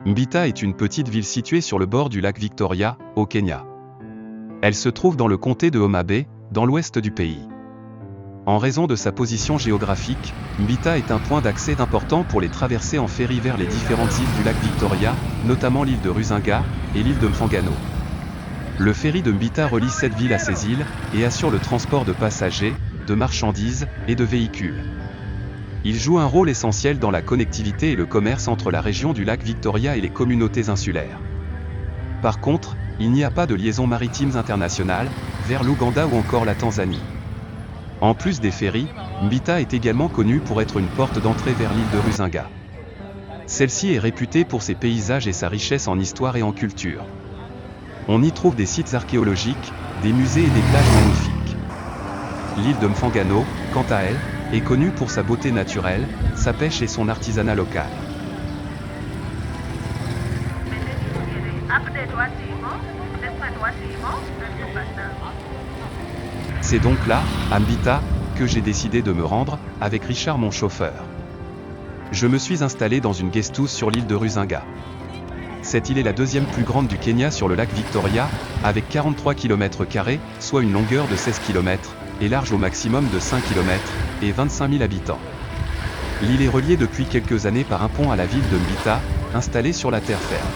Mbita est une petite ville située sur le bord du lac Victoria, au Kenya. Elle se trouve dans le comté de Homa Bay, dans l'ouest du pays. En raison de sa position géographique, Mbita est un point d'accès important pour les traversées en ferry vers les différentes îles du lac Victoria, notamment l'île de Rusinga et l'île de Mfangano. Le ferry de Mbita relie cette ville à ces îles et assure le transport de passagers, de marchandises et de véhicules. Il joue un rôle essentiel dans la connectivité et le commerce entre la région du lac Victoria et les communautés insulaires. Par contre, il n'y a pas de liaisons maritimes internationales vers l'Ouganda ou encore la Tanzanie. En plus des ferries, Mbita est également connue pour être une porte d'entrée vers l'île de Rusinga. Celle-ci est réputée pour ses paysages et sa richesse en histoire et en culture. On y trouve des sites archéologiques, des musées et des plages magnifiques. L'île de Mfangano, quant à elle, est connue pour sa beauté naturelle, sa pêche et son artisanat local. C'est donc là, à Mbita, que j'ai décidé de me rendre, avec Richard mon chauffeur. Je me suis installé dans une guest house sur l'île de Rusinga. Cette île est la deuxième plus grande du Kenya sur le lac Victoria, avec 43 km², soit une longueur de 16 km, et large au maximum de 5 km, et 25 000 habitants. L'île est reliée depuis quelques années par un pont à la ville de Mbita, installé sur la terre ferme.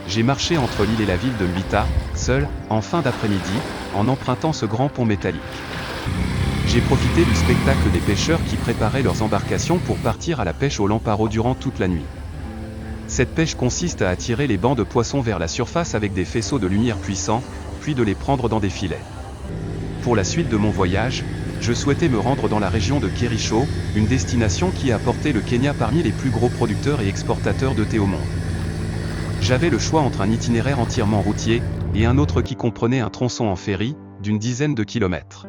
J'ai marché entre l'île et la ville de Mbita, seul, en fin d'après-midi, en empruntant ce grand pont métallique. J'ai profité du spectacle des pêcheurs qui préparaient leurs embarcations pour partir à la pêche au lamparo durant toute la nuit. Cette pêche consiste à attirer les bancs de poissons vers la surface avec des faisceaux de lumière puissants, puis de les prendre dans des filets. Pour la suite de mon voyage, je souhaitais me rendre dans la région de Kericho, une destination qui a porté le Kenya parmi les plus gros producteurs et exportateurs de thé au monde. J'avais le choix entre un itinéraire entièrement routier, et un autre qui comprenait un tronçon en ferry, d'une dizaine de kilomètres.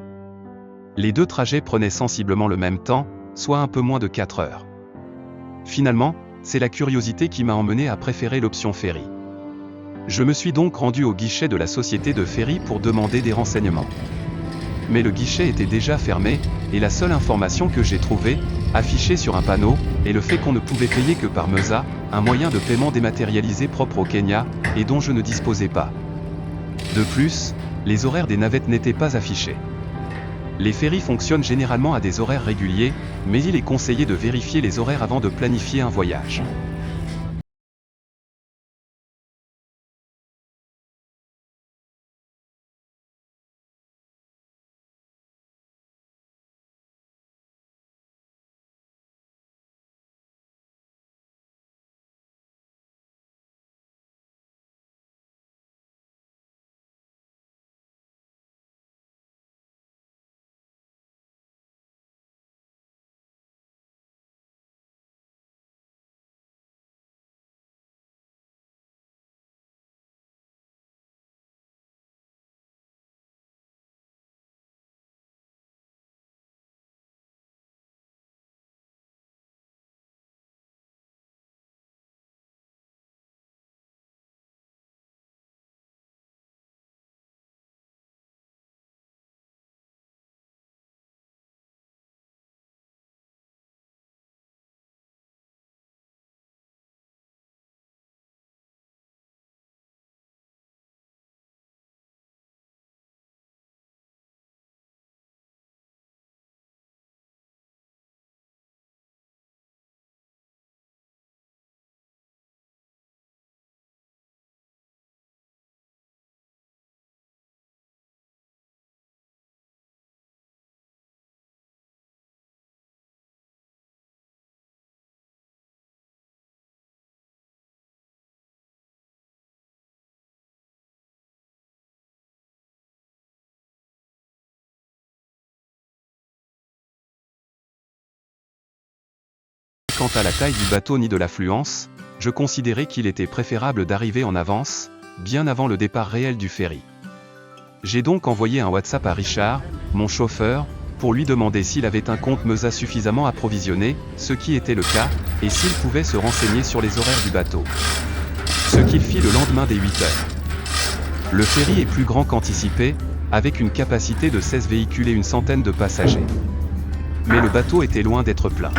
Les deux trajets prenaient sensiblement le même temps, soit un peu moins de 4 heures. Finalement, c'est la curiosité qui m'a emmené à préférer l'option ferry. Je me suis donc rendu au guichet de la société de ferry pour demander des renseignements. Mais le guichet était déjà fermé, et la seule information que j'ai trouvée, affichée sur un panneau, est le fait qu'on ne pouvait payer que par Meza, un moyen de paiement dématérialisé propre au Kenya, et dont je ne disposais pas. De plus, les horaires des navettes n'étaient pas affichés. Les ferries fonctionnent généralement à des horaires réguliers, mais il est conseillé de vérifier les horaires avant de planifier un voyage. Quant à la taille du bateau ni de l'affluence, je considérais qu'il était préférable d'arriver en avance, bien avant le départ réel du ferry. J'ai donc envoyé un WhatsApp à Richard, mon chauffeur, pour lui demander s'il avait un compte Meza suffisamment approvisionné, ce qui était le cas, et s'il pouvait se renseigner sur les horaires du bateau. Ce qu'il fit le lendemain dès 8 heures. Le ferry est plus grand qu'anticipé, avec une capacité de 16 véhicules et une centaine de passagers. Mais le bateau était loin d'être plein.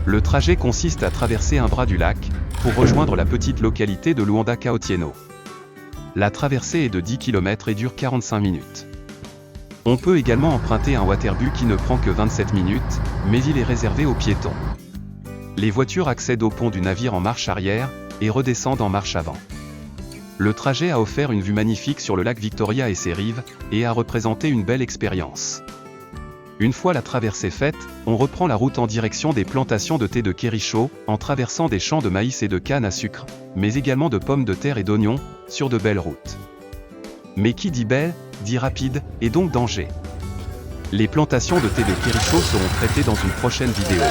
Le trajet consiste à traverser un bras du lac, pour rejoindre la petite localité de Luanda-Kaotieno. La traversée est de 10 km et dure 45 minutes. On peut également emprunter un waterbus qui ne prend que 27 minutes, mais il est réservé aux piétons. Les voitures accèdent au pont du navire en marche arrière et redescendent en marche avant. Le trajet a offert une vue magnifique sur le lac Victoria et ses rives, et a représenté une belle expérience. Une fois la traversée faite, on reprend la route en direction des plantations de thé de Kericho, en traversant des champs de maïs et de canne à sucre, mais également de pommes de terre et d'oignons, sur de belles routes. Mais qui dit belle, dit rapide, et donc danger. Les plantations de thé de Kericho seront traitées dans une prochaine vidéo.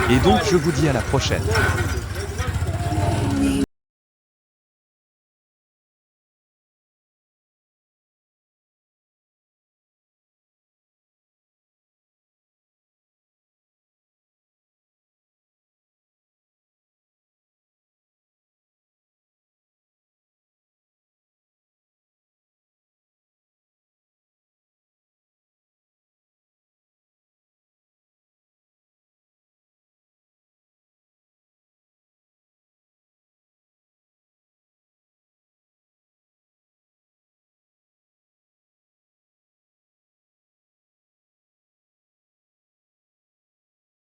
Et donc je vous dis à la prochaine.